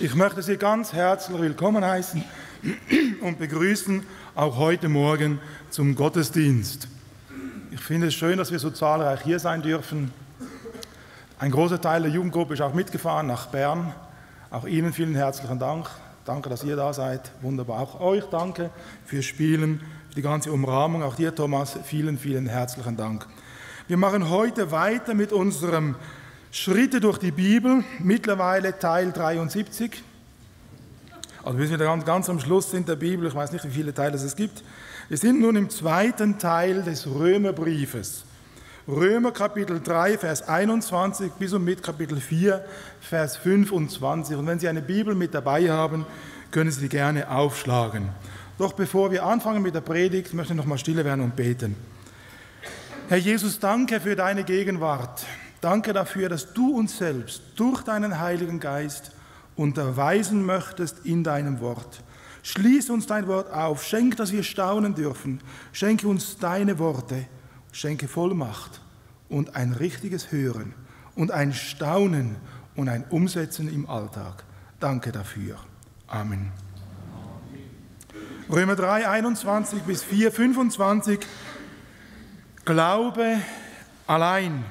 Ich möchte Sie ganz herzlich willkommen heißen und begrüßen, auch heute Morgen zum Gottesdienst. Ich finde es schön, dass wir so zahlreich hier sein dürfen. Ein großer Teil der Jugendgruppe ist auch mitgefahren nach Bern. Auch Ihnen vielen herzlichen Dank. Danke, dass ihr da seid. Wunderbar. Auch euch danke fürs Spielen, für die ganze Umrahmung. Auch dir, Thomas, vielen, vielen herzlichen Dank. Wir machen heute weiter mit unserem Schritte durch die Bibel, mittlerweile Teil 73. Also wir sind ganz am Schluss in der Bibel, ich weiß nicht, wie viele Teile es gibt. Wir sind nun im zweiten Teil des Römerbriefes. Römer Kapitel 3, Vers 21 bis und mit Kapitel 4, Vers 25. Und wenn Sie eine Bibel mit dabei haben, können Sie die gerne aufschlagen. Doch bevor wir anfangen mit der Predigt, möchte ich noch mal stille werden und beten. Herr Jesus, danke für deine Gegenwart. Danke dafür, dass du uns selbst durch deinen Heiligen Geist unterweisen möchtest in deinem Wort. Schließ uns dein Wort auf, schenk, dass wir staunen dürfen. Schenke uns deine Worte, schenke Vollmacht und ein richtiges Hören und ein Staunen und ein Umsetzen im Alltag. Danke dafür. Amen. Römer 3, 21 bis 4, 25. Glaube allein.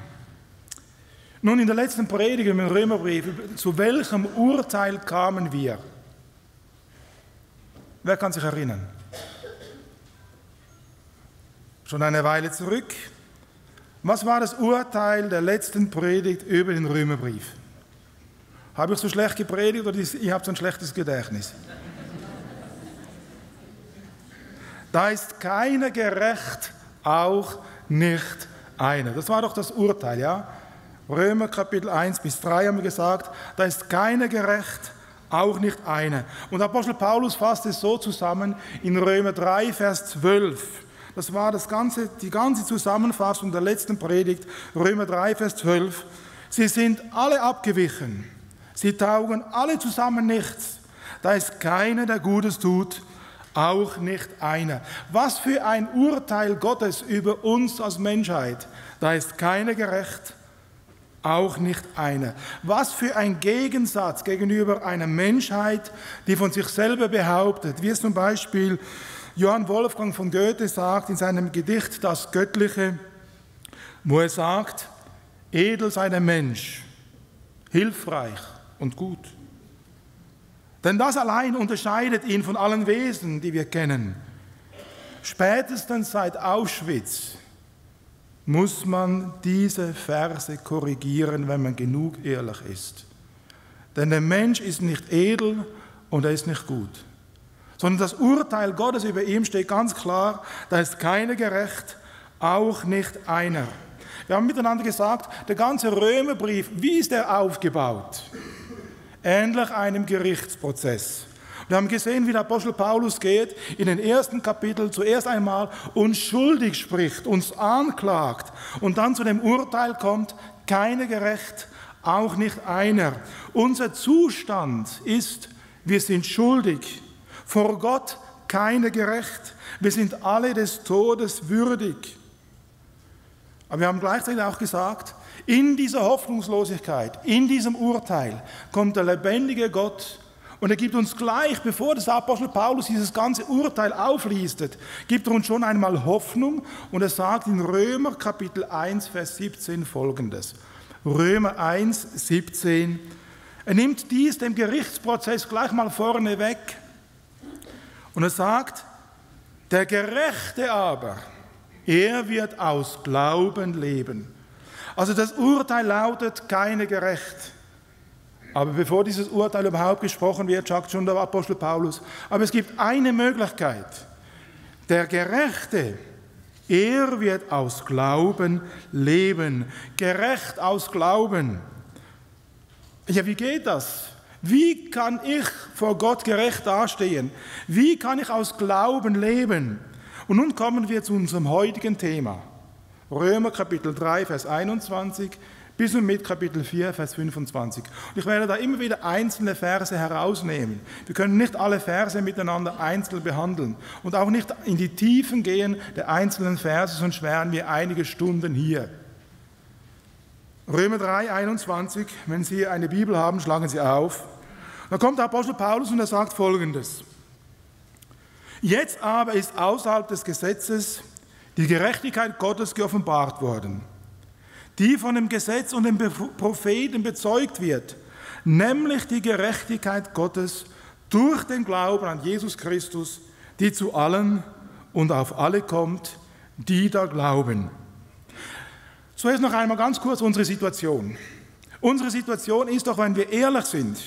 Nun, in der letzten Predigt im Römerbrief, zu welchem Urteil kamen wir? Wer kann sich erinnern? Schon eine Weile zurück. Was war das Urteil der letzten Predigt über den Römerbrief? Habe ich so schlecht gepredigt oder ihr habt so ein schlechtes Gedächtnis? Da ist keiner gerecht, auch nicht einer. Das war doch das Urteil, ja? Römer Kapitel 1 bis 3 haben wir gesagt, da ist keiner gerecht, auch nicht einer. Und Apostel Paulus fasst es so zusammen in Römer 3, Vers 12. Das war die ganze Zusammenfassung der letzten Predigt, Römer 3, Vers 12. Sie sind alle abgewichen, sie taugen alle zusammen nichts. Da ist keiner, der Gutes tut, auch nicht einer. Was für ein Urteil Gottes über uns als Menschheit. Da ist keiner gerecht, auch nicht einer. Was für ein Gegensatz gegenüber einer Menschheit, die von sich selber behauptet, wie es zum Beispiel Johann Wolfgang von Goethe sagt in seinem Gedicht Das Göttliche, wo er sagt, edel sei der Mensch, hilfreich und gut. Denn das allein unterscheidet ihn von allen Wesen, die wir kennen. Spätestens seit Auschwitz muss man diese Verse korrigieren, wenn man genug ehrlich ist. Denn der Mensch ist nicht edel und er ist nicht gut. Sondern das Urteil Gottes über ihm steht ganz klar, da ist keiner gerecht, auch nicht einer. Wir haben miteinander gesagt, der ganze Römerbrief, wie ist er aufgebaut? Ähnlich einem Gerichtsprozess. Wir haben gesehen, wie der Apostel Paulus geht, in den ersten Kapiteln zuerst einmal uns schuldig spricht, uns anklagt und dann zu dem Urteil kommt, keiner gerecht, auch nicht einer. Unser Zustand ist, wir sind schuldig, vor Gott keiner gerecht, wir sind alle des Todes würdig. Aber wir haben gleichzeitig auch gesagt, in dieser Hoffnungslosigkeit, in diesem Urteil kommt der lebendige Gott. Und er gibt uns gleich, bevor der Apostel Paulus dieses ganze Urteil auflistet, gibt er uns schon einmal Hoffnung. Und er sagt in Römer Kapitel 1, Vers 17 Folgendes. Römer 1, 17. Er nimmt dies dem Gerichtsprozess gleich mal vorne weg. Und er sagt, der Gerechte aber, er wird aus Glauben leben. Also das Urteil lautet, keiner gerecht. Aber bevor dieses Urteil überhaupt gesprochen wird, sagt schon der Apostel Paulus, aber es gibt eine Möglichkeit. Der Gerechte, er wird aus Glauben leben. Gerecht aus Glauben. Ja, wie geht das? Wie kann ich vor Gott gerecht dastehen? Wie kann ich aus Glauben leben? Und nun kommen wir zu unserem heutigen Thema. Römer Kapitel 3, Vers 21 bis und mit Kapitel 4, Vers 25. Und ich werde da immer wieder einzelne Verse herausnehmen. Wir können nicht alle Verse miteinander einzeln behandeln und auch nicht in die Tiefen gehen der einzelnen Verse, sonst wären wir einige Stunden hier. Römer 3, 21, wenn Sie eine Bibel haben, schlagen Sie auf. Da kommt der Apostel Paulus und er sagt Folgendes. Jetzt aber ist außerhalb des Gesetzes die Gerechtigkeit Gottes geoffenbart worden, die von dem Gesetz und den Propheten bezeugt wird, nämlich die Gerechtigkeit Gottes durch den Glauben an Jesus Christus, die zu allen und auf alle kommt, die da glauben. Zuerst noch einmal ganz kurz unsere Situation. Unsere Situation ist doch, wenn wir ehrlich sind,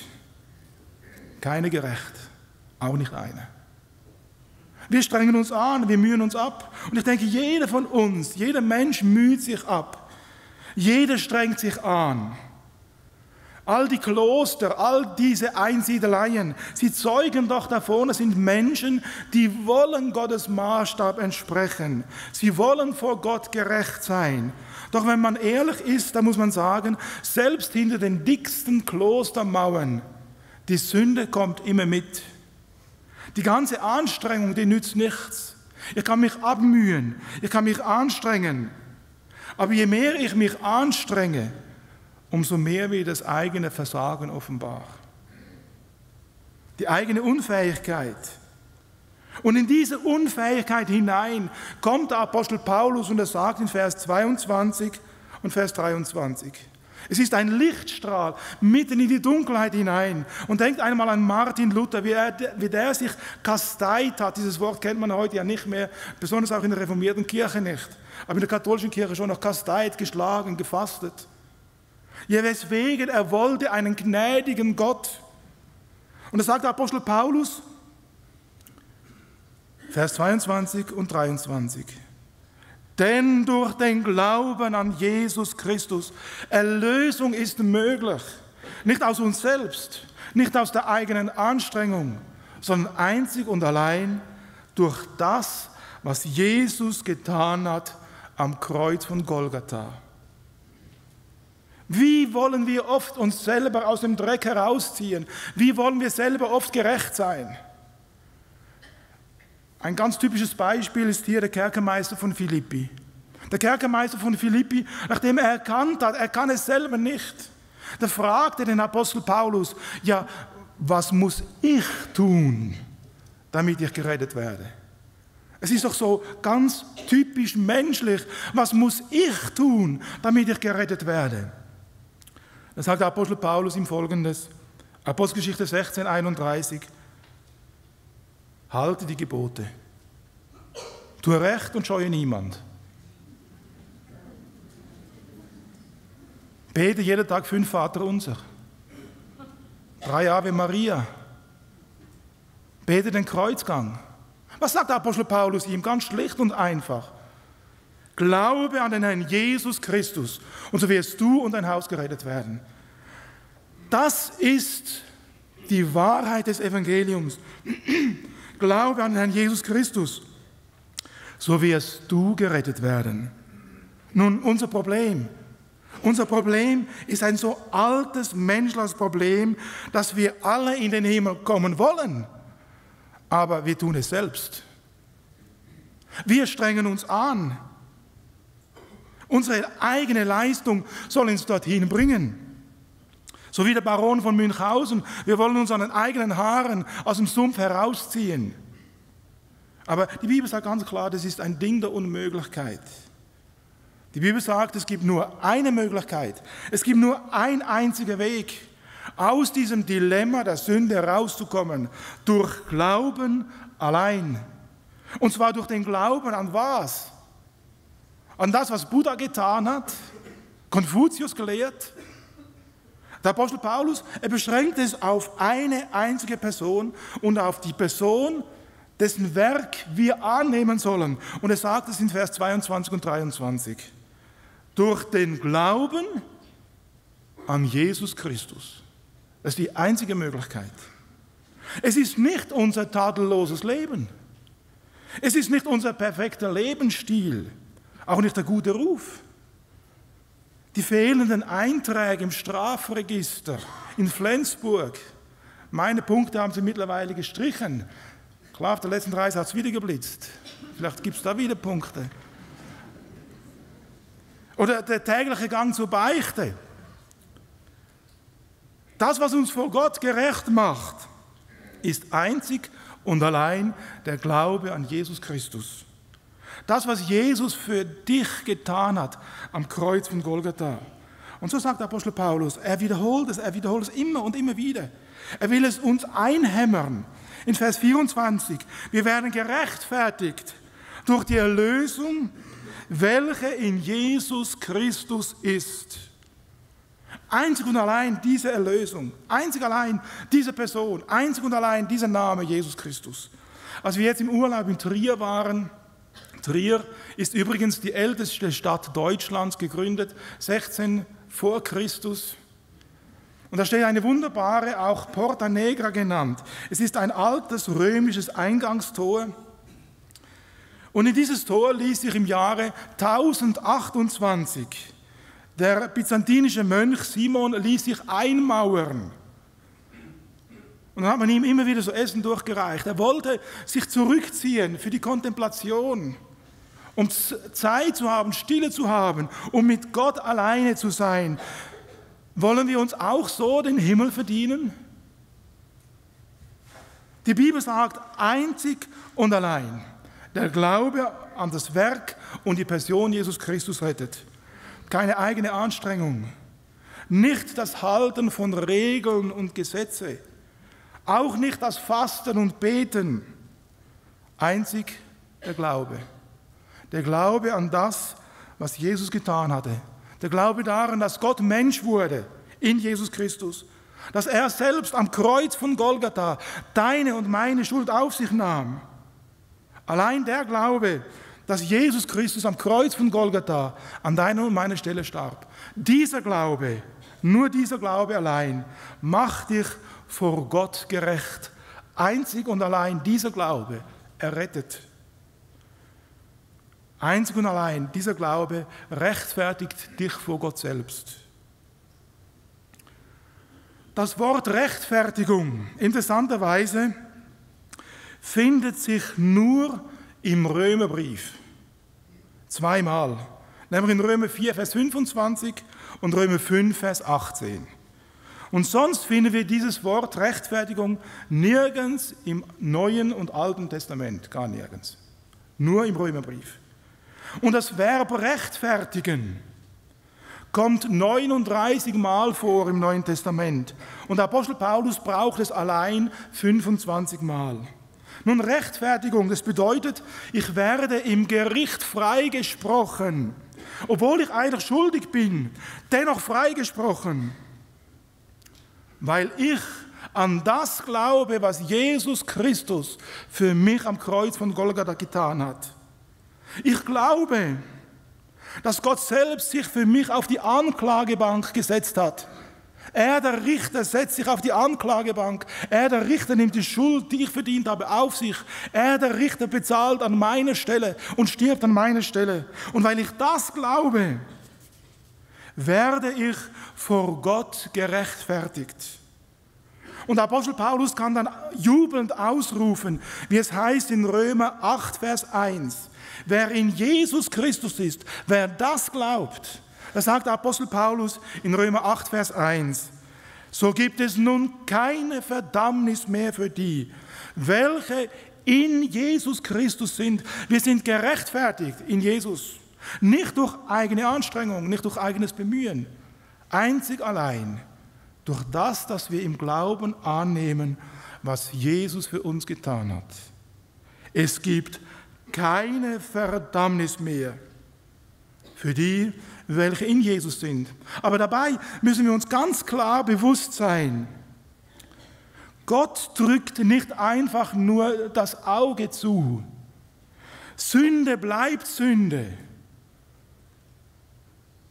keine gerecht, auch nicht eine. Wir strengen uns an, wir mühen uns ab. Und ich denke, jeder von uns, jeder Mensch müht sich ab. Jeder strengt sich an. All die Kloster, all diese Einsiedeleien, sie zeugen doch davon, es sind Menschen, die wollen Gottes Maßstab entsprechen. Sie wollen vor Gott gerecht sein. Doch wenn man ehrlich ist, dann muss man sagen, selbst hinter den dicksten Klostermauern, die Sünde kommt immer mit. Die ganze Anstrengung, die nützt nichts. Ich kann mich abmühen, ich kann mich anstrengen. Aber je mehr ich mich anstrenge, umso mehr wird das eigene Versagen offenbar. Die eigene Unfähigkeit. Und in diese Unfähigkeit hinein kommt der Apostel Paulus und er sagt in Vers 22 und Vers 23, es ist ein Lichtstrahl mitten in die Dunkelheit hinein. Und denkt einmal an Martin Luther, wie der sich kasteit hat. Dieses Wort kennt man heute ja nicht mehr, besonders auch in der reformierten Kirche nicht. Aber in der katholischen Kirche schon noch kasteit, geschlagen, gefastet. Ja, weswegen er wollte einen gnädigen Gott. Und da sagt der Apostel Paulus, Vers 22 und 23. Denn durch den Glauben an Jesus Christus, Erlösung ist möglich. Nicht aus uns selbst, nicht aus der eigenen Anstrengung, sondern einzig und allein durch das, was Jesus getan hat am Kreuz von Golgatha. Wie wollen wir oft uns selber aus dem Dreck herausziehen? Wie wollen wir selber oft gerecht sein? Ein ganz typisches Beispiel ist hier der Kerkermeister von Philippi. Der Kerkermeister von Philippi, nachdem er erkannt hat, er kann es selber nicht, da fragte den Apostel Paulus, ja, was muss ich tun, damit ich gerettet werde? Es ist doch so ganz typisch menschlich, was muss ich tun, damit ich gerettet werde? Da sagt der Apostel Paulus ihm Folgendes, Apostelgeschichte 16, 31, halte die Gebote, tue Recht und scheue niemand. Bete jeden Tag 5 Vaterunser, 3 Ave Maria, bete den Kreuzgang. Was sagt der Apostel Paulus ihm? Ganz schlicht und einfach. Glaube an den Herrn Jesus Christus und so wirst du und dein Haus gerettet werden. Das ist die Wahrheit des Evangeliums. Glaube an den Herrn Jesus Christus, so wirst du gerettet werden. Nun, unser Problem ist ein so altes menschliches Problem, dass wir alle in den Himmel kommen wollen, aber wir tun es selbst. Wir strengen uns an. Unsere eigene Leistung soll uns dorthin bringen. So wie der Baron von Münchhausen, wir wollen uns an den eigenen Haaren aus dem Sumpf herausziehen. Aber die Bibel sagt ganz klar, das ist ein Ding der Unmöglichkeit. Die Bibel sagt, es gibt nur eine Möglichkeit, es gibt nur einen einzigen Weg, aus diesem Dilemma der Sünde herauszukommen, durch Glauben allein. Und zwar durch den Glauben an was? An das, was Buddha getan hat, Konfuzius gelehrt. Der Apostel Paulus, er beschränkt es auf eine einzige Person und auf die Person, dessen Werk wir annehmen sollen. Und er sagt es in Vers 22 und 23. Durch den Glauben an Jesus Christus. Das ist die einzige Möglichkeit. Es ist nicht unser tadelloses Leben. Es ist nicht unser perfekter Lebensstil. Auch nicht der gute Ruf. Die fehlenden Einträge im Strafregister in Flensburg. Meine Punkte haben sie mittlerweile gestrichen. Klar, auf der letzten Reise hat es wieder geblitzt. Vielleicht gibt es da wieder Punkte. Oder der tägliche Gang zur Beichte. Das, was uns vor Gott gerecht macht, ist einzig und allein der Glaube an Jesus Christus. Das, was Jesus für dich getan hat am Kreuz von Golgatha. Und so sagt der Apostel Paulus, er wiederholt es immer und immer wieder. Er will es uns einhämmern. In Vers 24, wir werden gerechtfertigt durch die Erlösung, welche in Jesus Christus ist. Einzig und allein diese Erlösung, einzig allein diese Person, einzig und allein dieser Name Jesus Christus. Als wir jetzt im Urlaub in Trier waren, Trier ist übrigens die älteste Stadt Deutschlands, gegründet 16 vor Christus. Und da steht eine wunderbare, auch Porta Negra genannt. Es ist ein altes römisches Eingangstor. Und in dieses Tor ließ sich im Jahre 1028 der byzantinische Mönch Simon ließ sich einmauern. Und dann hat man ihm immer wieder so Essen durchgereicht. Er wollte sich zurückziehen für die Kontemplation, um Zeit zu haben, Stille zu haben, um mit Gott alleine zu sein. Wollen wir uns auch so den Himmel verdienen? Die Bibel sagt, einzig und allein der Glaube an das Werk und die Person Jesus Christus rettet. Keine eigene Anstrengung, nicht das Halten von Regeln und Gesetze, auch nicht das Fasten und Beten, einzig der Glaube an das, was Jesus getan hatte, der Glaube daran, dass Gott Mensch wurde in Jesus Christus, dass er selbst am Kreuz von Golgatha deine und meine Schuld auf sich nahm. Allein der Glaube, dass Jesus Christus am Kreuz von Golgatha an deiner und meiner Stelle starb. Dieser Glaube, nur dieser Glaube allein, macht dich vor Gott gerecht. Einzig und allein dieser Glaube errettet. Einzig und allein dieser Glaube rechtfertigt dich vor Gott selbst. Das Wort Rechtfertigung, interessanterweise, findet sich nur im Römerbrief. Zweimal. Nämlich in Römer 4, Vers 25 und Römer 5, Vers 18. Und sonst finden wir dieses Wort Rechtfertigung nirgends im Neuen und Alten Testament. Gar nirgends. Nur im Römerbrief. Und das Verb rechtfertigen kommt 39 Mal vor im Neuen Testament. Und der Apostel Paulus braucht es allein 25 Mal. Nun, Rechtfertigung, das bedeutet, ich werde im Gericht freigesprochen. Obwohl ich eigentlich schuldig bin, dennoch freigesprochen. Weil ich an das glaube, was Jesus Christus für mich am Kreuz von Golgatha getan hat. Ich glaube, dass Gott selbst sich für mich auf die Anklagebank gesetzt hat. Er, der Richter, setzt sich auf die Anklagebank. Er, der Richter, nimmt die Schuld, die ich verdient habe, auf sich. Er, der Richter, bezahlt an meiner Stelle und stirbt an meiner Stelle. Und weil ich das glaube, werde ich vor Gott gerechtfertigt. Und der Apostel Paulus kann dann jubelnd ausrufen, wie es heißt in Römer 8, Vers 1. Wer in Jesus Christus ist, wer das glaubt, das sagt der Apostel Paulus in Römer 8, Vers 1. So gibt es nun keine Verdammnis mehr für die, welche in Jesus Christus sind. Wir sind gerechtfertigt in Jesus. Nicht durch eigene Anstrengung, nicht durch eigenes Bemühen. Einzig allein durch das, dass wir im Glauben annehmen, was Jesus für uns getan hat. Es gibt keine Verdammnis mehr für die, welche in Jesus sind. Aber dabei müssen wir uns ganz klar bewusst sein, Gott drückt nicht einfach nur das Auge zu. Sünde bleibt Sünde.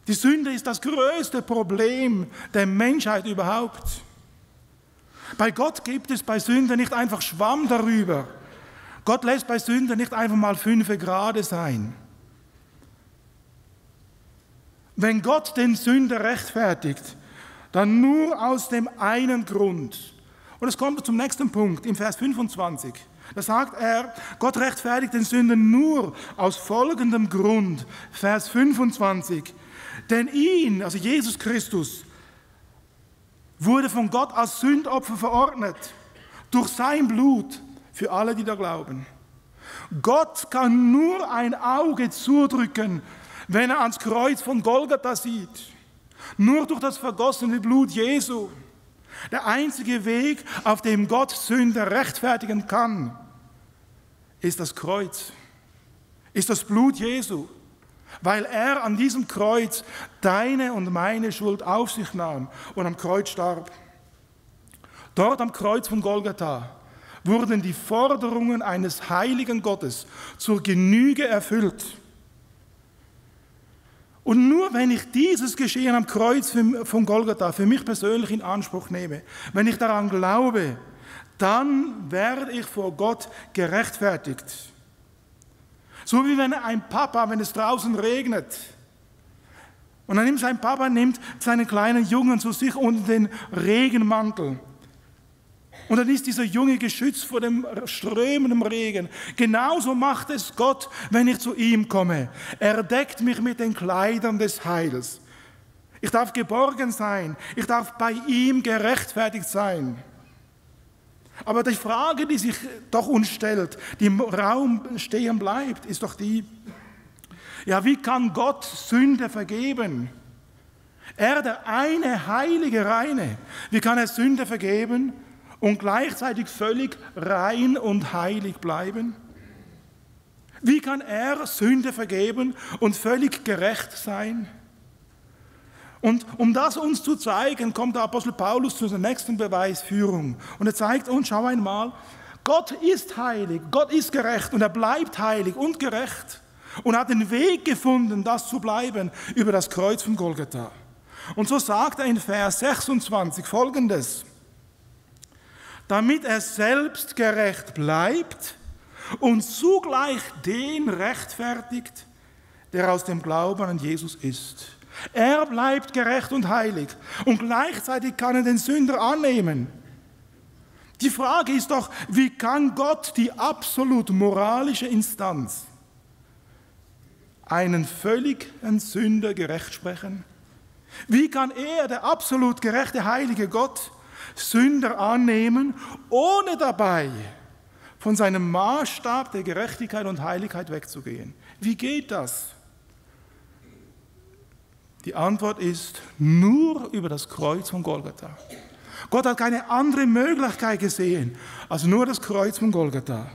Die Sünde ist das größte Problem der Menschheit überhaupt. Bei Gott gibt es bei Sünde nicht einfach Schwamm darüber. Gott lässt bei Sünde nicht einfach mal 5 Grad sein. Wenn Gott den Sünder rechtfertigt, dann nur aus dem einen Grund. Und es kommt zum nächsten Punkt, im Vers 25. Da sagt er, Gott rechtfertigt den Sünder nur aus folgendem Grund. Vers 25. Denn ihn, also Jesus Christus, wurde von Gott als Sündopfer verordnet, durch sein Blut für alle, die da glauben. Gott kann nur ein Auge zudrücken, wenn er ans Kreuz von Golgatha sieht. Nur durch das vergossene Blut Jesu. Der einzige Weg, auf dem Gott Sünder rechtfertigen kann, ist das Kreuz, ist das Blut Jesu, weil er an diesem Kreuz deine und meine Schuld auf sich nahm und am Kreuz starb. Dort am Kreuz von Golgatha wurden die Forderungen eines heiligen Gottes zur Genüge erfüllt. Und nur wenn ich dieses Geschehen am Kreuz von Golgatha für mich persönlich in Anspruch nehme, wenn ich daran glaube, dann werde ich vor Gott gerechtfertigt. So wie wenn ein Papa, wenn es draußen regnet, und dann nimmt sein Papa seinen kleinen Jungen zu sich unter den Regenmantel. Und dann ist dieser Junge geschützt vor dem strömenden Regen. Genauso macht es Gott, wenn ich zu ihm komme. Er deckt mich mit den Kleidern des Heils. Ich darf geborgen sein. Ich darf bei ihm gerechtfertigt sein. Aber die Frage, die sich doch uns stellt, die im Raum stehen bleibt, ist doch die, ja, wie kann Gott Sünde vergeben? Er, der eine heilige Reine, wie kann er Sünde vergeben und gleichzeitig völlig rein und heilig bleiben? Wie kann er Sünde vergeben und völlig gerecht sein? Und um das uns zu zeigen, kommt der Apostel Paulus zu der nächsten Beweisführung. Und er zeigt uns, schau einmal, Gott ist heilig, Gott ist gerecht und er bleibt heilig und gerecht und hat den Weg gefunden, das zu bleiben, über das Kreuz von Golgatha. Und so sagt er in Vers 26 Folgendes: Damit er selbst gerecht bleibt und zugleich den rechtfertigt, der aus dem Glauben an Jesus ist. Er bleibt gerecht und heilig und gleichzeitig kann er den Sünder annehmen. Die Frage ist doch, wie kann Gott, die absolut moralische Instanz, einen völligen Sünder gerecht sprechen? Wie kann er, der absolut gerechte, heilige Gott, Sünder annehmen, ohne dabei von seinem Maßstab der Gerechtigkeit und Heiligkeit wegzugehen? Wie geht das? Die Antwort ist nur über das Kreuz von Golgatha. Gott hat keine andere Möglichkeit gesehen als nur das Kreuz von Golgatha.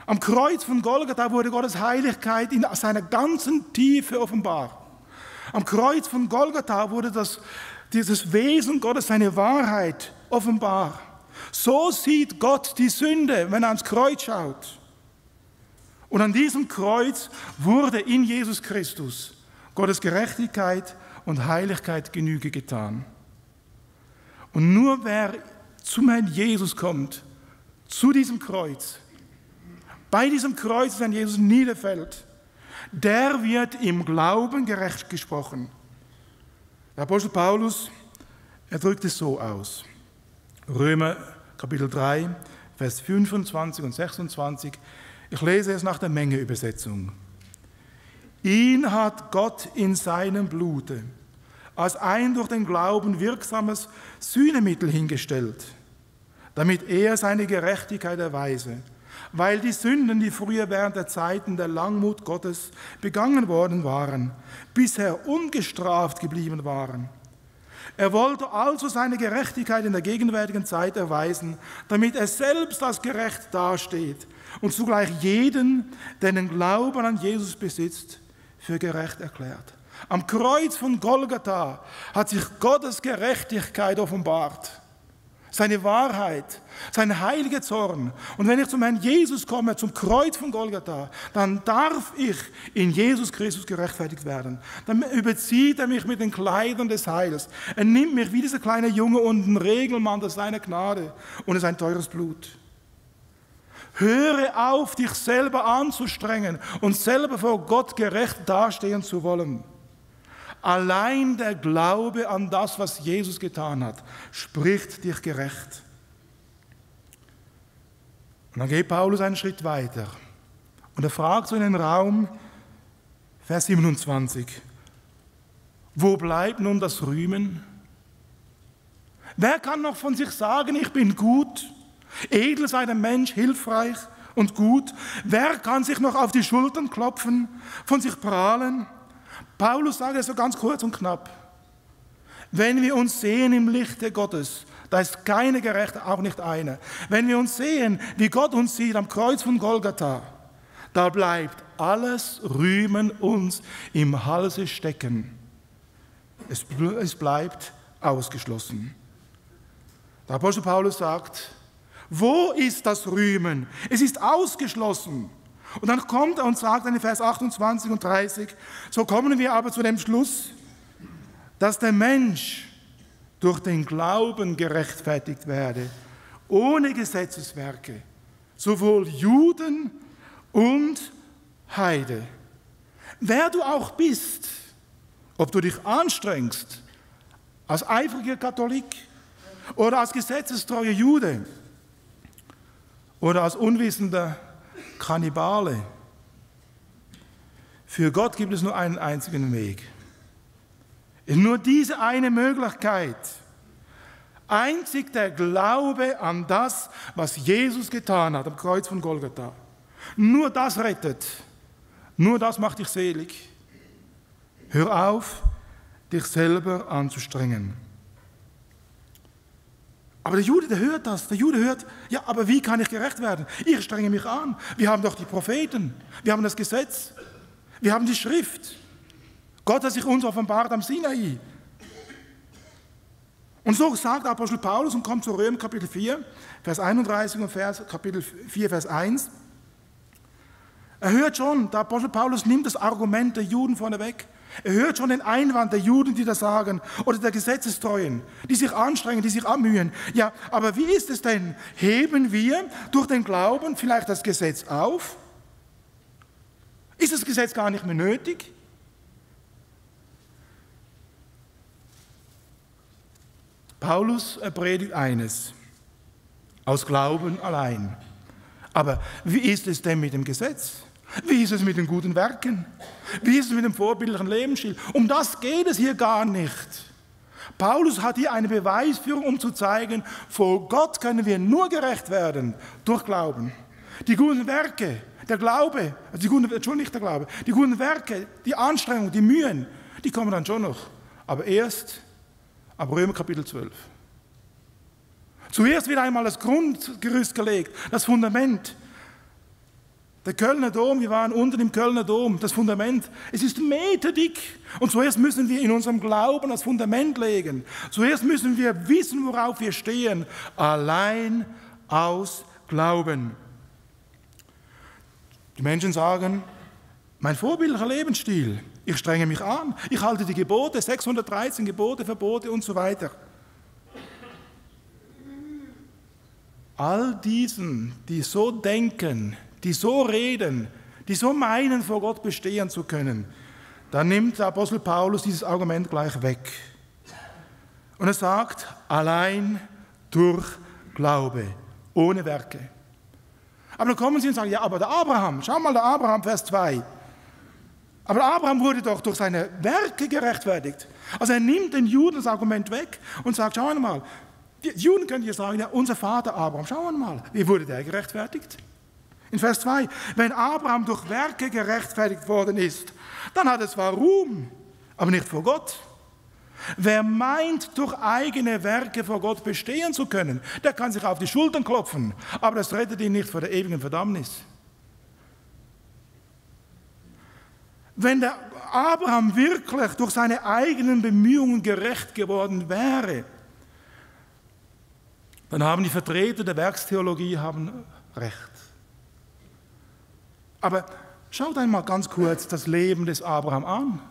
Am Kreuz von Golgatha wurde Gottes Heiligkeit in seiner ganzen Tiefe offenbar. Am Kreuz von Golgatha wurde dieses Wesen Gottes, seine Wahrheit offenbar. So sieht Gott die Sünde, wenn er ans Kreuz schaut. Und an diesem Kreuz wurde in Jesus Christus Gottes Gerechtigkeit und Heiligkeit Genüge getan. Und nur wer zum Herrn Jesus kommt, zu diesem Kreuz, bei diesem Kreuz, wenn Jesus niederfällt, der wird im Glauben gerecht gesprochen. Der Apostel Paulus, er drückt es so aus. Römer Kapitel 3, Vers 25 und 26. Ich lese es nach der Mengeübersetzung. Ihn hat Gott in seinem Blute als ein durch den Glauben wirksames Sühnemittel hingestellt, damit er seine Gerechtigkeit erweise, weil die Sünden, die früher während der Zeiten der Langmut Gottes begangen worden waren, bisher ungestraft geblieben waren. Er wollte also seine Gerechtigkeit in der gegenwärtigen Zeit erweisen, damit er selbst als gerecht dasteht und zugleich jeden, der den Glauben an Jesus besitzt, für gerecht erklärt. Am Kreuz von Golgatha hat sich Gottes Gerechtigkeit offenbart. Seine Wahrheit, sein heiliger Zorn. Und wenn ich zum Herrn Jesus komme, zum Kreuz von Golgatha, dann darf ich in Jesus Christus gerechtfertigt werden. Dann überzieht er mich mit den Kleidern des Heils. Er nimmt mich wie dieser kleine Junge und einen Regelmantel seiner Gnade und es ist ein teures Blut. Höre auf, dich selber anzustrengen und selber vor Gott gerecht dastehen zu wollen. Allein der Glaube an das, was Jesus getan hat, spricht dich gerecht. Und dann geht Paulus einen Schritt weiter und er fragt so in den Raum, Vers 27, wo bleibt nun das Rühmen? Wer kann noch von sich sagen, ich bin gut? Edel sei der Mensch, hilfreich und gut. Wer kann sich noch auf die Schultern klopfen, von sich prahlen? Paulus sagt es so ganz kurz und knapp. Wenn wir uns sehen im Lichte Gottes, da ist keine Gerechte, auch nicht eine. Wenn wir uns sehen, wie Gott uns sieht am Kreuz von Golgatha, da bleibt alles Rühmen uns im Halse stecken. Es bleibt ausgeschlossen. Der Apostel Paulus sagt, wo ist das Rühmen? Es ist ausgeschlossen. Und dann kommt er und sagt in Vers 28 und 30, so kommen wir aber zu dem Schluss, dass der Mensch durch den Glauben gerechtfertigt werde, ohne Gesetzeswerke, sowohl Juden und Heide. Wer du auch bist, ob du dich anstrengst, als eifriger Katholik oder als gesetzestreuer Jude oder als unwissender Kannibale, für Gott gibt es nur einen einzigen Weg. Nur diese eine Möglichkeit. Einzig der Glaube an das, was Jesus getan hat am Kreuz von Golgatha. Nur das rettet. Nur das macht dich selig. Hör auf, dich selber anzustrengen. Aber der Jude, der hört das. Der Jude hört, ja, aber wie kann ich gerecht werden? Ich strenge mich an. Wir haben doch die Propheten. Wir haben das Gesetz. Wir haben die Schrift. Gott hat sich uns offenbart am Sinai. Und so sagt der Apostel Paulus und kommt zu Römer Kapitel 4, Vers 31 und Kapitel 4, Vers 1. Er hört schon, der Apostel Paulus nimmt das Argument der Juden vorneweg. Er hört schon den Einwand der Juden, die das sagen, oder der Gesetzestreuen, die sich anstrengen, die sich abmühen. Ja, aber wie ist es denn? Heben wir durch den Glauben vielleicht das Gesetz auf? Ist das Gesetz gar nicht mehr nötig? Paulus predigt eines, aus Glauben allein. Aber wie ist es denn mit dem Gesetz? Wie ist es mit den guten Werken? Wie ist es mit dem vorbildlichen Lebensstil? Um das geht es hier gar nicht. Paulus hat hier eine Beweisführung, um zu zeigen, vor Gott können wir nur gerecht werden durch Glauben. Die guten Werke, der Glaube, die guten Werke, die Anstrengung, die Mühen, die kommen dann schon noch. Aber erst ab Römer Kapitel 12. Zuerst wird einmal das Grundgerüst gelegt, das Fundament. Der Kölner Dom, wir waren unten im Kölner Dom, das Fundament, es ist meterdick. Und zuerst müssen wir in unserem Glauben das Fundament legen. Zuerst müssen wir wissen, worauf wir stehen. Allein aus Glauben. Die Menschen sagen, mein vorbildlicher Lebensstil, ich strenge mich an, ich halte die Gebote, 613 Gebote, Verbote und so weiter. All diesen, die so denken, die so reden, die so meinen, vor Gott bestehen zu können, da nimmt der Apostel Paulus dieses Argument gleich weg. Und er sagt, allein durch Glaube, ohne Werke. Aber dann kommen sie und sagen, ja, aber der Abraham, schau mal, der Abraham, Vers 2. Aber Abraham wurde doch durch seine Werke gerechtfertigt. Also er nimmt den Juden das Argument weg und sagt, schau mal, die Juden können hier sagen, ja, unser Vater Abraham, schauen wir mal, wie wurde der gerechtfertigt? In Vers 2, wenn Abraham durch Werke gerechtfertigt worden ist, dann hat es zwar Ruhm, aber nicht vor Gott. Wer meint, durch eigene Werke vor Gott bestehen zu können, der kann sich auf die Schultern klopfen, aber das rettet ihn nicht vor der ewigen Verdammnis. Wenn der Abraham wirklich durch seine eigenen Bemühungen gerecht geworden wäre, dann haben die Vertreter der Werkstheologie recht. Aber schaut einmal ganz kurz das Leben des Abraham an.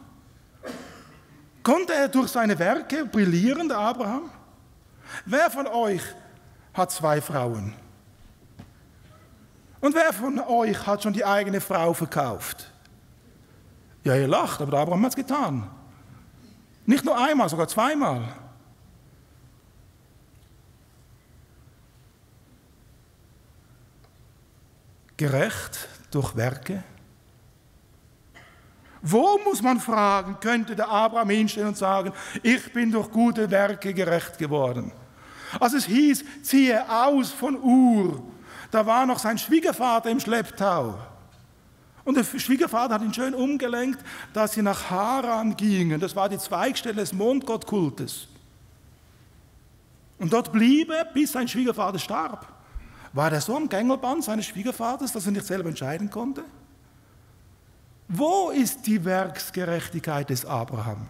Konnte er durch seine Werke brillieren, der Abraham? Wer von euch hat 2 Frauen? Und wer von euch hat schon die eigene Frau verkauft? Ja, ihr lacht, aber der Abraham hat es getan. Nicht nur einmal, sogar 2-mal. Gerecht durch Werke? Wo, muss man fragen, könnte der Abraham hinstellen und sagen, ich bin durch gute Werke gerecht geworden? Als es hieß, ziehe aus von Ur, da war noch sein Schwiegervater im Schlepptau. Und der Schwiegervater hat ihn schön umgelenkt, dass sie nach Haran gingen. Das war die Zweigstelle des Mondgottkultes. Und dort blieb er, bis sein Schwiegervater starb. War der so am Gängelband seines Schwiegervaters, dass er nicht selber entscheiden konnte? Wo ist die Werksgerechtigkeit des Abraham?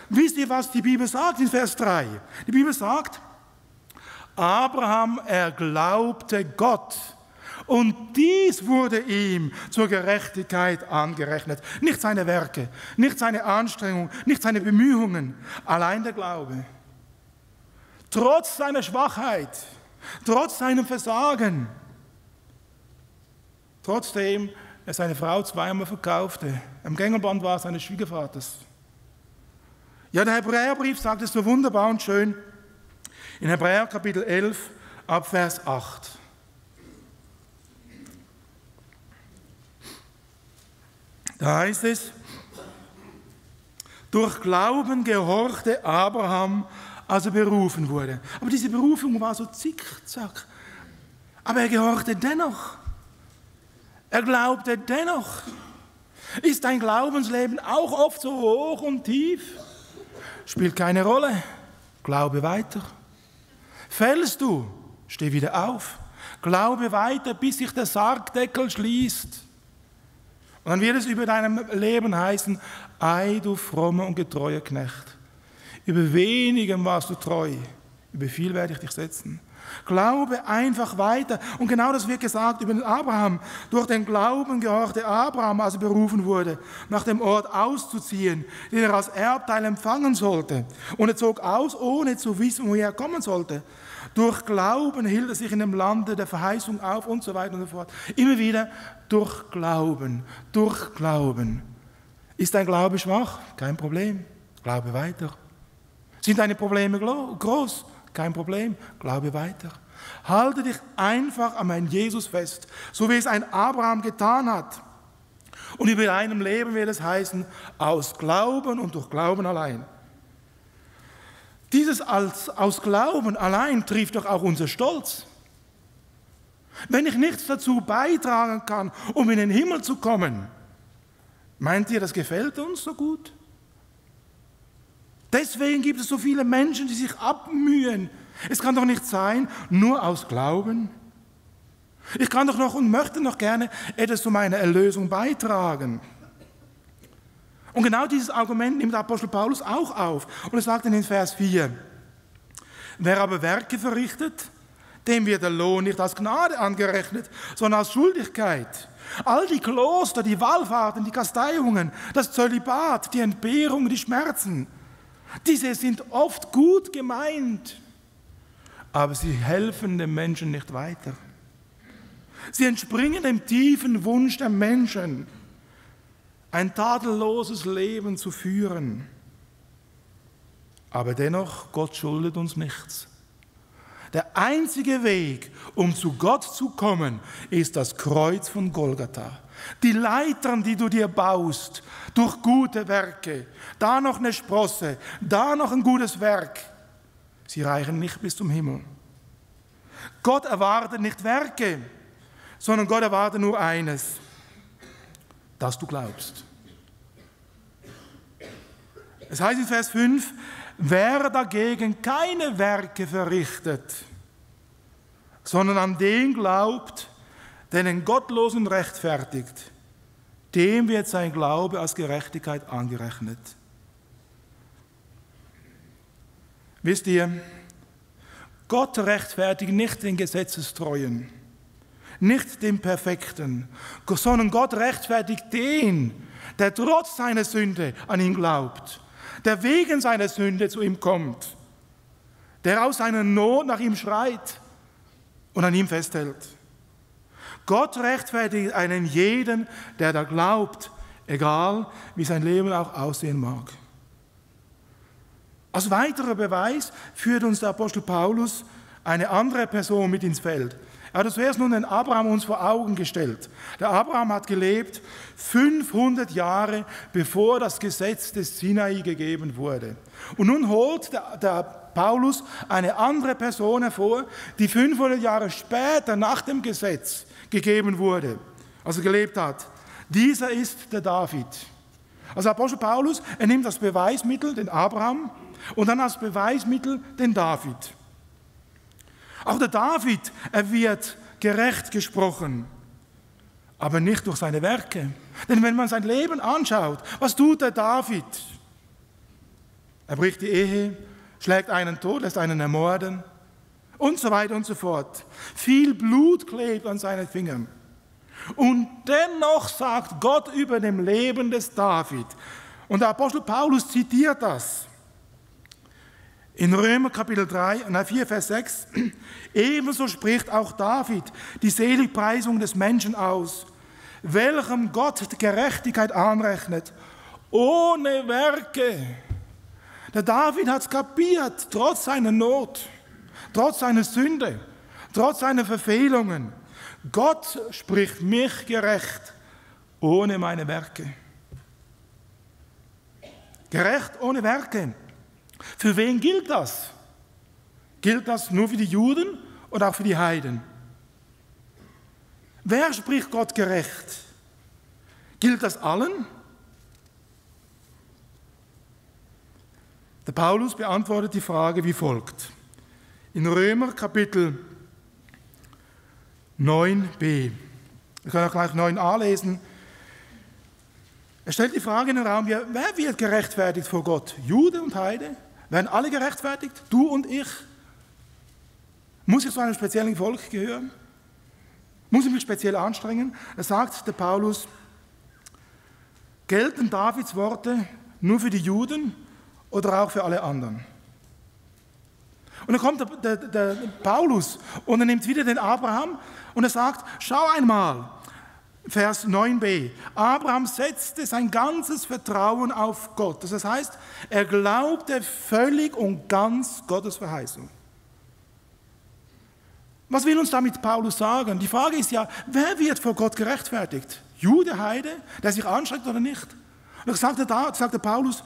Wisst ihr, was die Bibel sagt in Vers 3? Die Bibel sagt, Abraham, er glaubte Gott und dies wurde ihm zur Gerechtigkeit angerechnet. Nicht seine Werke, nicht seine Anstrengung, nicht seine Bemühungen, allein der Glaube. Trotz seiner Schwachheit, trotz seinem Versagen, trotzdem er seine Frau zweimal verkaufte, am Gängelband war seines Schwiegervaters. Ja, der Hebräerbrief sagt es so wunderbar und schön in Hebräer Kapitel 11 ab Vers 8. Da heißt es, durch Glauben gehorchte Abraham, als er berufen wurde. Aber diese Berufung war so zickzack. Aber er gehorchte dennoch. Er glaubte dennoch. Ist dein Glaubensleben auch oft so hoch und tief? Spielt keine Rolle. Glaube weiter. Fällst du, steh wieder auf. Glaube weiter, bis sich der Sargdeckel schließt. Und dann wird es über deinem Leben heißen, ei, du frommer und getreuer Knecht. Über wenigem warst du treu, über viel werde ich dich setzen. Glaube einfach weiter. Und genau das wird gesagt über den Abraham. Durch den Glauben gehorchte Abraham, als er berufen wurde, nach dem Ort auszuziehen, den er als Erbteil empfangen sollte. Und er zog aus, ohne zu wissen, woher er kommen sollte. Durch Glauben hielt er sich in dem Lande der Verheißung auf und so weiter und so fort. Immer wieder durch Glauben, durch Glauben. Ist dein Glaube schwach? Kein Problem. Glaube weiter. Sind deine Probleme groß? Kein Problem. Glaube weiter. Halte dich einfach an meinen Jesus fest, so wie es ein Abraham getan hat. Und über deinem Leben wird es heißen, aus Glauben und durch Glauben allein. Dieses aus Glauben allein trifft doch auch unser Stolz. Wenn ich nichts dazu beitragen kann, um in den Himmel zu kommen, meint ihr, das gefällt uns so gut? Deswegen gibt es so viele Menschen, die sich abmühen. Es kann doch nicht sein, nur aus Glauben. Ich kann doch noch und möchte noch gerne etwas zu meiner Erlösung beitragen. Und genau dieses Argument nimmt der Apostel Paulus auch auf. Und er sagt in Vers 4, wer aber Werke verrichtet, dem wird der Lohn nicht als Gnade angerechnet, sondern als Schuldigkeit. All die Kloster, die Wallfahrten, die Kasteiungen, das Zölibat, die Entbehrung, die Schmerzen, diese sind oft gut gemeint, aber sie helfen dem Menschen nicht weiter. Sie entspringen dem tiefen Wunsch der Menschen, ein tadelloses Leben zu führen. Aber dennoch, Gott schuldet uns nichts. Der einzige Weg, um zu Gott zu kommen, ist das Kreuz von Golgatha. Die Leitern, die du dir baust, durch gute Werke, da noch eine Sprosse, da noch ein gutes Werk, sie reichen nicht bis zum Himmel. Gott erwartet nicht Werke, sondern Gott erwartet nur eines, dass du glaubst. Es heißt in Vers 5, wer dagegen keine Werke verrichtet, sondern an den glaubt, der den Gottlosen rechtfertigt, dem wird sein Glaube als Gerechtigkeit angerechnet. Wisst ihr, Gott rechtfertigt nicht den Gesetzestreuen, nicht den Perfekten, sondern Gott rechtfertigt den, der trotz seiner Sünde an ihn glaubt, der wegen seiner Sünde zu ihm kommt, der aus seiner Not nach ihm schreit und an ihm festhält. Gott rechtfertigt einen jeden, der da glaubt, egal wie sein Leben auch aussehen mag. Als weiterer Beweis führt uns der Apostel Paulus eine andere Person mit ins Feld. Er hat zuerst nun den Abraham uns vor Augen gestellt. Der Abraham hat gelebt 500 Jahre, bevor das Gesetz des Sinai gegeben wurde. Und nun holt der Paulus eine andere Person hervor, die 500 Jahre später nach dem Gesetz gegeben wurde, also gelebt hat. Dieser ist der David. Also Apostel Paulus, er nimmt als Beweismittel den Abraham und dann als Beweismittel den David. Auch der David, er wird gerecht gesprochen, aber nicht durch seine Werke. Denn wenn man sein Leben anschaut, was tut der David? Er bricht die Ehe, schlägt einen tot, lässt einen ermorden und so weiter und so fort. Viel Blut klebt an seinen Fingern. Und dennoch sagt Gott über dem Leben des David, und der Apostel Paulus zitiert das, in Römer Kapitel 4, Vers 6, ebenso spricht auch David die Seligpreisung des Menschen aus, welchem Gott die Gerechtigkeit anrechnet, ohne Werke. Der David hat es kapiert, trotz seiner Not, trotz seiner Sünde, trotz seiner Verfehlungen. Gott spricht mich gerecht, ohne meine Werke. Gerecht ohne Werke. Für wen gilt das? Gilt das nur für die Juden oder auch für die Heiden? Wer spricht Gott gerecht? Gilt das allen? Der Paulus beantwortet die Frage wie folgt. In Römer Kapitel 9b. Wir können auch gleich 9a lesen. Er stellt die Frage in den Raum, wer wird gerechtfertigt vor Gott? Jude und Heide? Werden alle gerechtfertigt? Du und ich? Muss ich zu einem speziellen Volk gehören? Muss ich mich speziell anstrengen? Er sagt, der Paulus, gelten Davids Worte nur für die Juden oder auch für alle anderen? Und dann kommt der Paulus und er nimmt wieder den Abraham und er sagt, schau einmal, Vers 9b, Abraham setzte sein ganzes Vertrauen auf Gott. Das heißt, er glaubte völlig und ganz Gottes Verheißung. Was will uns damit Paulus sagen? Die Frage ist ja, wer wird vor Gott gerechtfertigt? Jude, Heide, der sich anstrengt oder nicht? Und dann sagt der Paulus,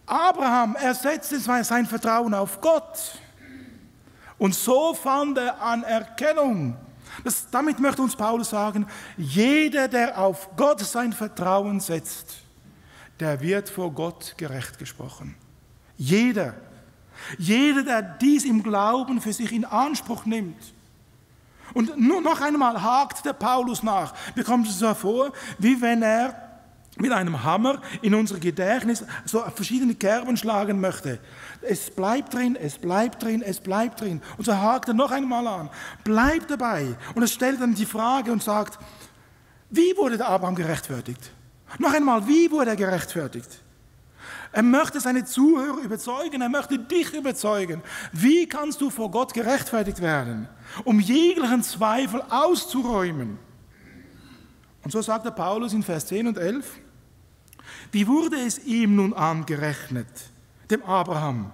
Abraham, er setzte sein Vertrauen auf Gott. Und so fand er Anerkennung. Damit möchte uns Paulus sagen, jeder, der auf Gott sein Vertrauen setzt, der wird vor Gott gerecht gesprochen. Jeder. Jeder, der dies im Glauben für sich in Anspruch nimmt. Und nur noch einmal hakt der Paulus nach. Mir kommt es so vor, wie wenn er mit einem Hammer in unser Gedächtnis so verschiedene Kerben schlagen möchte. Es bleibt drin, es bleibt drin, es bleibt drin. Und so hakt er noch einmal an. Bleibt dabei. Und er stellt dann die Frage und sagt, wie wurde der Abraham gerechtfertigt? Noch einmal, wie wurde er gerechtfertigt? Er möchte seine Zuhörer überzeugen, er möchte dich überzeugen. Wie kannst du vor Gott gerechtfertigt werden? Um jeglichen Zweifel auszuräumen. Und so sagt der Paulus in Vers 10 und 11, wie wurde es ihm nun angerechnet, dem Abraham?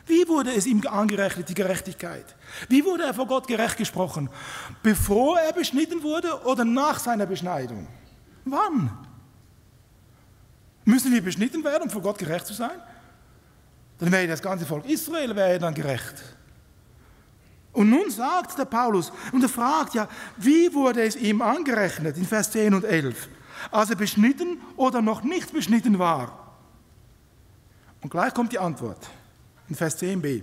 Wie wurde es ihm angerechnet, die Gerechtigkeit? Wie wurde er vor Gott gerecht gesprochen? Bevor er beschnitten wurde oder nach seiner Beschneidung? Wann? Müssen wir beschnitten werden, um vor Gott gerecht zu sein? Dann wäre das ganze Volk Israel wäre dann gerecht. Und nun sagt der Paulus, und er fragt ja, wie wurde es ihm angerechnet in Vers 10 und 11, als er beschnitten oder noch nicht beschnitten war? Und gleich kommt die Antwort in Vers 10b.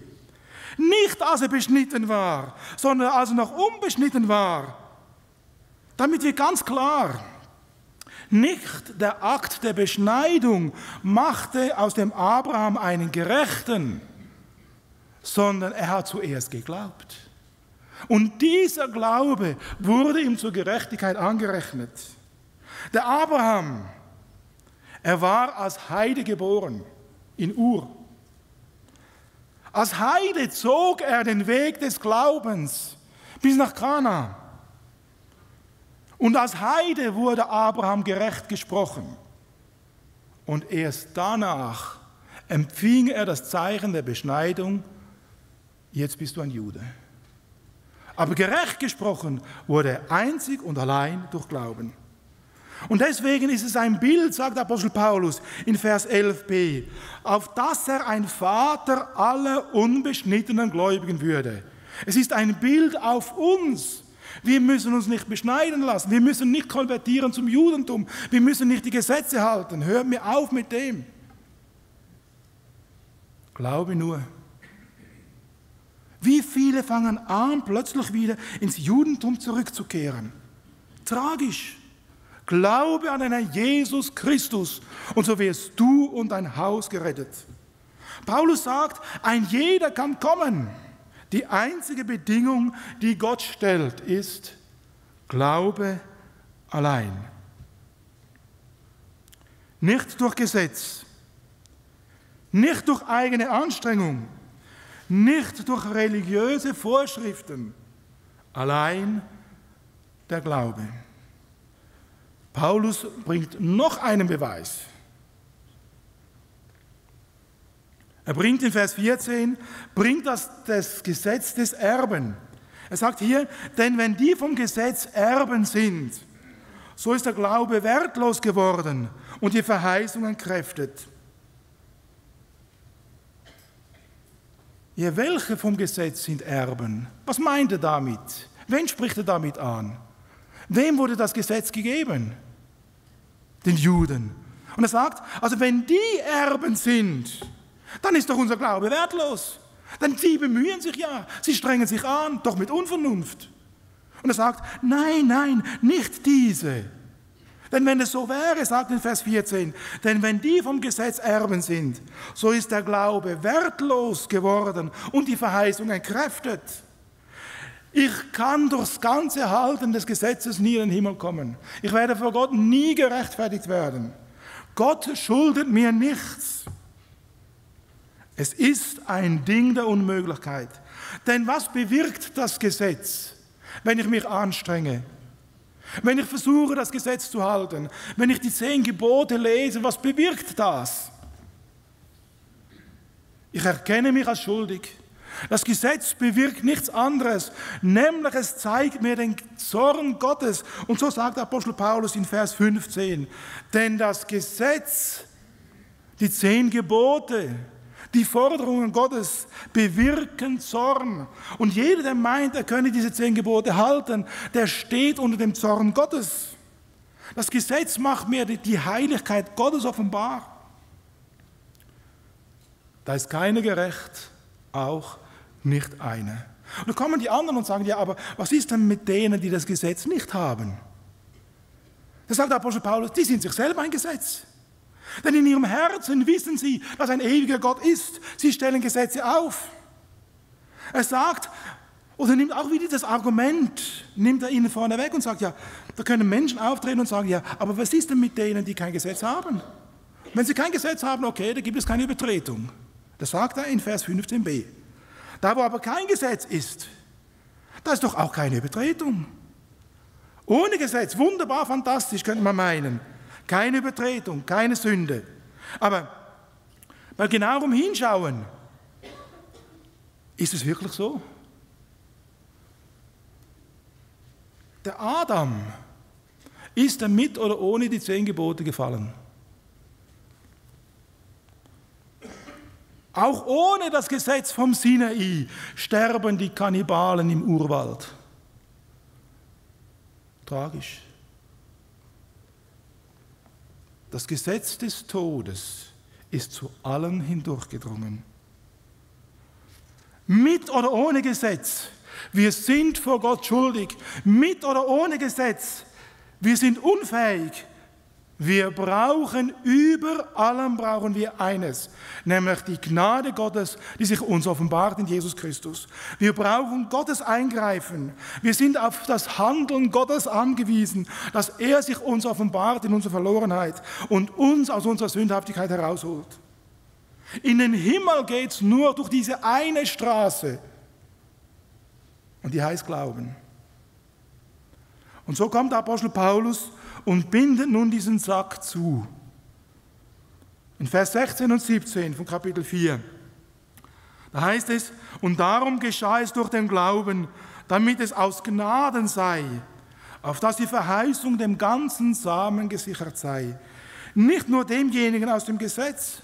Nicht als er beschnitten war, sondern als er noch unbeschnitten war. Damit wird ganz klar, nicht der Akt der Beschneidung machte aus dem Abraham einen Gerechten, sondern er hat zuerst geglaubt. Und dieser Glaube wurde ihm zur Gerechtigkeit angerechnet. Der Abraham, er war als Heide geboren, in Ur. Als Heide zog er den Weg des Glaubens bis nach Kana. Und als Heide wurde Abraham gerecht gesprochen. Und erst danach empfing er das Zeichen der Beschneidung, jetzt bist du ein Jude. Aber gerecht gesprochen wurde er einzig und allein durch Glauben. Und deswegen ist es ein Bild, sagt Apostel Paulus in Vers 11b, auf das er ein Vater aller unbeschnittenen Gläubigen würde. Es ist ein Bild auf uns. Wir müssen uns nicht beschneiden lassen. Wir müssen nicht konvertieren zum Judentum. Wir müssen nicht die Gesetze halten. Hört mir auf mit dem. Glaube nur. Wie viele fangen an, plötzlich wieder ins Judentum zurückzukehren? Tragisch. Glaube an einen Jesus Christus und so wirst du und dein Haus gerettet. Paulus sagt, ein jeder kann kommen. Die einzige Bedingung, die Gott stellt, ist Glaube allein. Nicht durch Gesetz, nicht durch eigene Anstrengung, nicht durch religiöse Vorschriften, allein der Glaube. Paulus bringt noch einen Beweis. Er bringt in Vers 14, bringt das Gesetz des Erben. Er sagt hier, denn wenn die vom Gesetz Erben sind, so ist der Glaube wertlos geworden und die Verheißung entkräftet. Ja, welche vom Gesetz sind Erben? Was meint er damit? Wen spricht er damit an? Wem wurde das Gesetz gegeben? Den Juden. Und er sagt, also wenn die Erben sind, dann ist doch unser Glaube wertlos. Denn sie bemühen sich ja, sie strengen sich an, doch mit Unvernunft. Und er sagt, nein, nicht diese. Denn wenn es so wäre, sagt in Vers 14, denn wenn die vom Gesetz Erben sind, so ist der Glaube wertlos geworden und die Verheißung entkräftet. Ich kann durchs ganze Halten des Gesetzes nie in den Himmel kommen. Ich werde vor Gott nie gerechtfertigt werden. Gott schuldet mir nichts. Es ist ein Ding der Unmöglichkeit. Denn was bewirkt das Gesetz, wenn ich mich anstrenge? Wenn ich versuche, das Gesetz zu halten? Wenn ich die 10 Gebote lese, was bewirkt das? Ich erkenne mich als schuldig. Das Gesetz bewirkt nichts anderes, nämlich es zeigt mir den Zorn Gottes. Und so sagt Apostel Paulus in Vers 15, denn das Gesetz, die 10 Gebote, die Forderungen Gottes bewirken Zorn. Und jeder, der meint, er könne diese 10 Gebote halten, der steht unter dem Zorn Gottes. Das Gesetz macht mir die Heiligkeit Gottes offenbar. Da ist keiner gerecht, auch nicht einer. Und dann kommen die anderen und sagen, ja, aber was ist denn mit denen, die das Gesetz nicht haben? Da sagt der Apostel Paulus, die sind sich selber ein Gesetz. Denn in ihrem Herzen wissen sie, dass ein ewiger Gott ist. Sie stellen Gesetze auf. Er sagt, oder nimmt auch wieder das Argument, nimmt er ihnen vorne weg und sagt, ja, da können Menschen auftreten und sagen, ja, aber was ist denn mit denen, die kein Gesetz haben? Wenn sie kein Gesetz haben, okay, da gibt es keine Übertretung. Das sagt er in Vers 15b. Da, wo aber kein Gesetz ist, da ist doch auch keine Übertretung. Ohne Gesetz, wunderbar, fantastisch, könnte man meinen. Keine Übertretung, keine Sünde. Aber bei genauerem Hinschauen, ist es wirklich so? Der Adam ist er mit oder ohne die 10 Gebote gefallen. Auch ohne das Gesetz vom Sinai sterben die Kannibalen im Urwald. Tragisch. Das Gesetz des Todes ist zu allen hindurchgedrungen. Mit oder ohne Gesetz, wir sind vor Gott schuldig. Mit oder ohne Gesetz, wir sind unfähig. Wir brauchen, über allem brauchen wir eines, nämlich die Gnade Gottes, die sich uns offenbart in Jesus Christus. Wir brauchen Gottes Eingreifen. Wir sind auf das Handeln Gottes angewiesen, dass er sich uns offenbart in unserer Verlorenheit und uns aus unserer Sündhaftigkeit herausholt. In den Himmel geht es nur durch diese eine Straße und die heißt Glauben. Und so kommt der Apostel Paulus und bindet nun diesen Sack zu. In Vers 16 und 17 von Kapitel 4, da heißt es, und darum geschah es durch den Glauben, damit es aus Gnaden sei, auf dass die Verheißung dem ganzen Samen gesichert sei, nicht nur demjenigen aus dem Gesetz,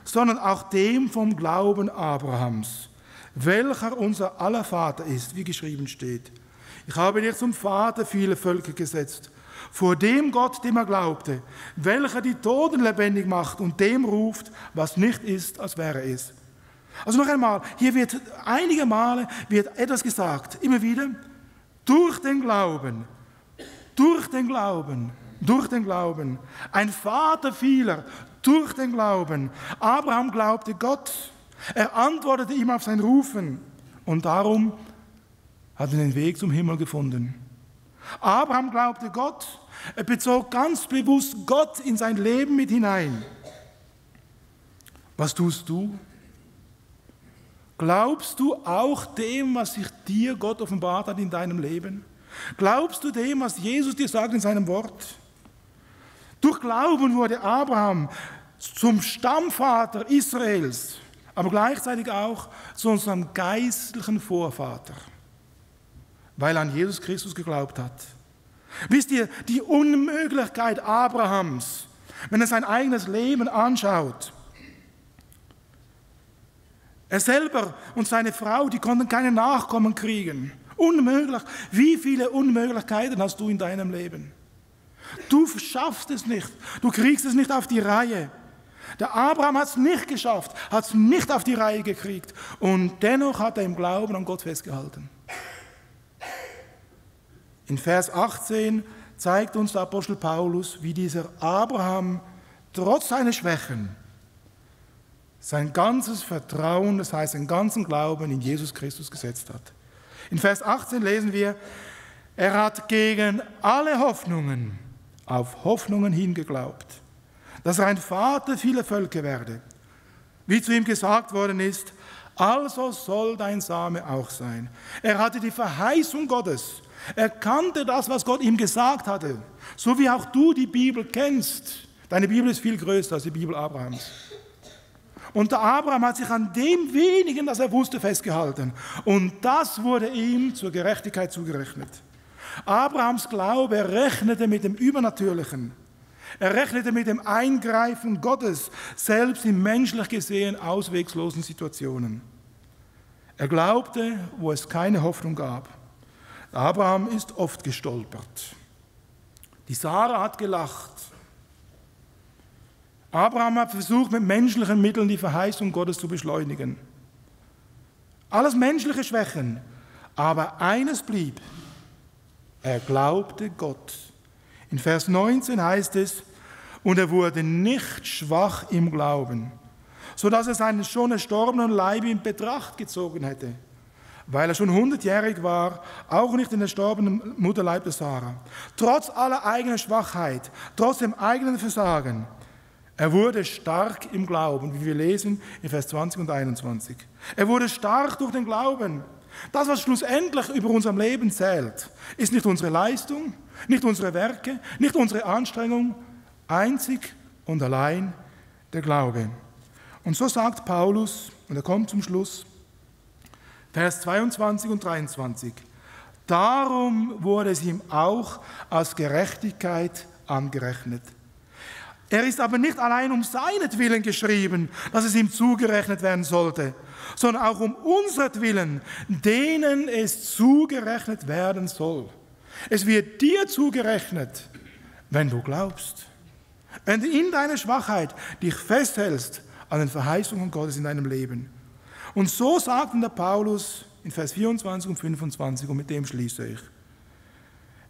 sondern auch dem vom Glauben Abrahams, welcher unser aller Vater ist, wie geschrieben steht. Ich habe dir zum Vater viele Völker gesetzt, vor dem Gott, dem er glaubte, welcher die Toten lebendig macht und dem ruft, was nicht ist, als wäre es. Also noch einmal, hier wird einige Male etwas gesagt, immer wieder, durch den Glauben, durch den Glauben, durch den Glauben. Ein Vater vieler, durch den Glauben. Abraham glaubte Gott, er antwortete ihm auf sein Rufen und darum hat er den Weg zum Himmel gefunden. Abraham glaubte Gott, er bezog ganz bewusst Gott in sein Leben mit hinein. Was tust du? Glaubst du auch dem, was sich dir Gott offenbart hat in deinem Leben? Glaubst du dem, was Jesus dir sagt in seinem Wort? Durch Glauben wurde Abraham zum Stammvater Israels, aber gleichzeitig auch zu unserem geistlichen Vorvater, weil er an Jesus Christus geglaubt hat. Wisst ihr, die Unmöglichkeit Abrahams, wenn er sein eigenes Leben anschaut, er selber und seine Frau, die konnten keine Nachkommen kriegen. Unmöglich. Wie viele Unmöglichkeiten hast du in deinem Leben? Du schaffst es nicht. Du kriegst es nicht auf die Reihe. Der Abraham hat es nicht geschafft, hat es nicht auf die Reihe gekriegt. Und dennoch hat er im Glauben an Gott festgehalten. In Vers 18 zeigt uns der Apostel Paulus, wie dieser Abraham trotz seiner Schwächen sein ganzes Vertrauen, das heißt den ganzen Glauben in Jesus Christus gesetzt hat. In Vers 18 lesen wir, er hat gegen alle Hoffnungen auf Hoffnungen hingeglaubt, dass er ein Vater vieler Völker werde. Wie zu ihm gesagt worden ist, also soll dein Same auch sein. Er hatte die Verheißung Gottes. Er kannte das, was Gott ihm gesagt hatte. So wie auch du die Bibel kennst. Deine Bibel ist viel größer als die Bibel Abrahams. Und der Abraham hat sich an dem wenigen, das er wusste, festgehalten. Und das wurde ihm zur Gerechtigkeit zugerechnet. Abrahams Glaube rechnete mit dem Übernatürlichen. Er rechnete mit dem Eingreifen Gottes, selbst in menschlich gesehen ausweglosen Situationen. Er glaubte, wo es keine Hoffnung gab. Abraham ist oft gestolpert. Die Sarah hat gelacht. Abraham hat versucht, mit menschlichen Mitteln die Verheißung Gottes zu beschleunigen. Alles menschliche Schwächen. Aber eines blieb. Er glaubte Gott. In Vers 19 heißt es, und er wurde nicht schwach im Glauben, sodass er seinen schon erstorbenen Leib in Betracht gezogen hätte, weil er schon 100-jährig war, auch nicht den erstorbenen Mutterleib der Sarah. Trotz aller eigenen Schwachheit, trotz dem eigenen Versagen, er wurde stark im Glauben, wie wir lesen in Vers 20 und 21. Er wurde stark durch den Glauben. Das, was schlussendlich über unserem Leben zählt, ist nicht unsere Leistung, nicht unsere Werke, nicht unsere Anstrengung, einzig und allein der Glaube. Und so sagt Paulus, und er kommt zum Schluss, Vers 22 und 23, darum wurde es ihm auch als Gerechtigkeit angerechnet. Er ist aber nicht allein um seinetwillen geschrieben, dass es ihm zugerechnet werden sollte, sondern auch um unseretwillen, denen es zugerechnet werden soll. Es wird dir zugerechnet, wenn du glaubst. Wenn du in deiner Schwachheit dich festhältst an den Verheißungen Gottes in deinem Leben. Und so sagt der Paulus in Vers 24 und 25, und mit dem schließe ich.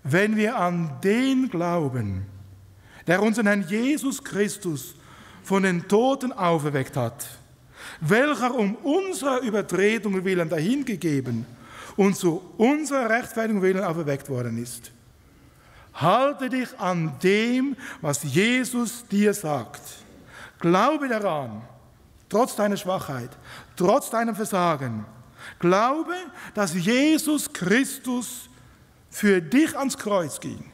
Wenn wir an den glauben, der unseren Herrn Jesus Christus von den Toten auferweckt hat, welcher um unserer Übertretungen willen dahingegeben und zu unserer Rechtfertigung willen auferweckt worden ist. Halte dich an dem, was Jesus dir sagt. Glaube daran, trotz deiner Schwachheit, trotz deinem Versagen. Glaube, dass Jesus Christus für dich ans Kreuz ging,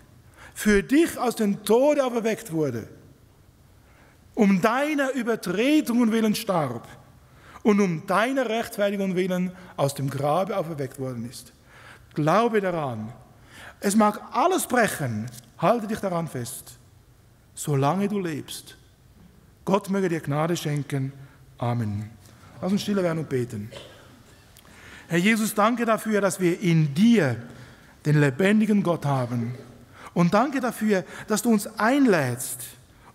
für dich aus den Toten auferweckt wurde, um deiner Übertretungen willen starb und um deiner Rechtfertigung willen aus dem Grabe auferweckt worden ist. glaube daran. Es mag alles brechen, halte dich daran fest, solange du lebst. Gott möge dir Gnade schenken. Amen. Lass uns stille werden und beten. Herr Jesus, danke dafür, dass wir in dir den lebendigen Gott haben. Und danke dafür, dass du uns einlädst,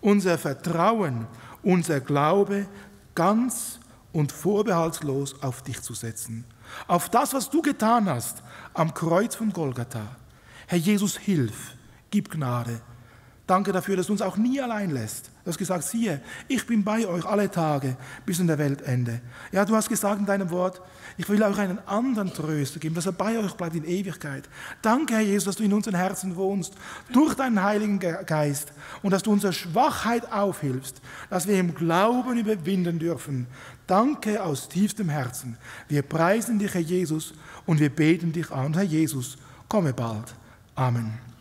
unser Vertrauen, unser Glaube ganz und vorbehaltlos auf dich zu setzen. Auf das, was du getan hast am Kreuz von Golgatha. Herr Jesus, hilf, gib Gnade. Danke dafür, dass du uns auch nie allein lässt. Du hast gesagt, siehe, ich bin bei euch alle Tage bis an der Weltende. Ja, du hast gesagt in deinem Wort, ich will euch einen anderen Tröster geben, dass er bei euch bleibt in Ewigkeit. Danke, Herr Jesus, dass du in unseren Herzen wohnst, durch deinen Heiligen Geist und dass du unsere Schwachheit aufhilfst, dass wir im Glauben überwinden dürfen. Danke aus tiefstem Herzen. Wir preisen dich, Herr Jesus, und wir beten dich an. Herr Jesus, komme bald. Amen.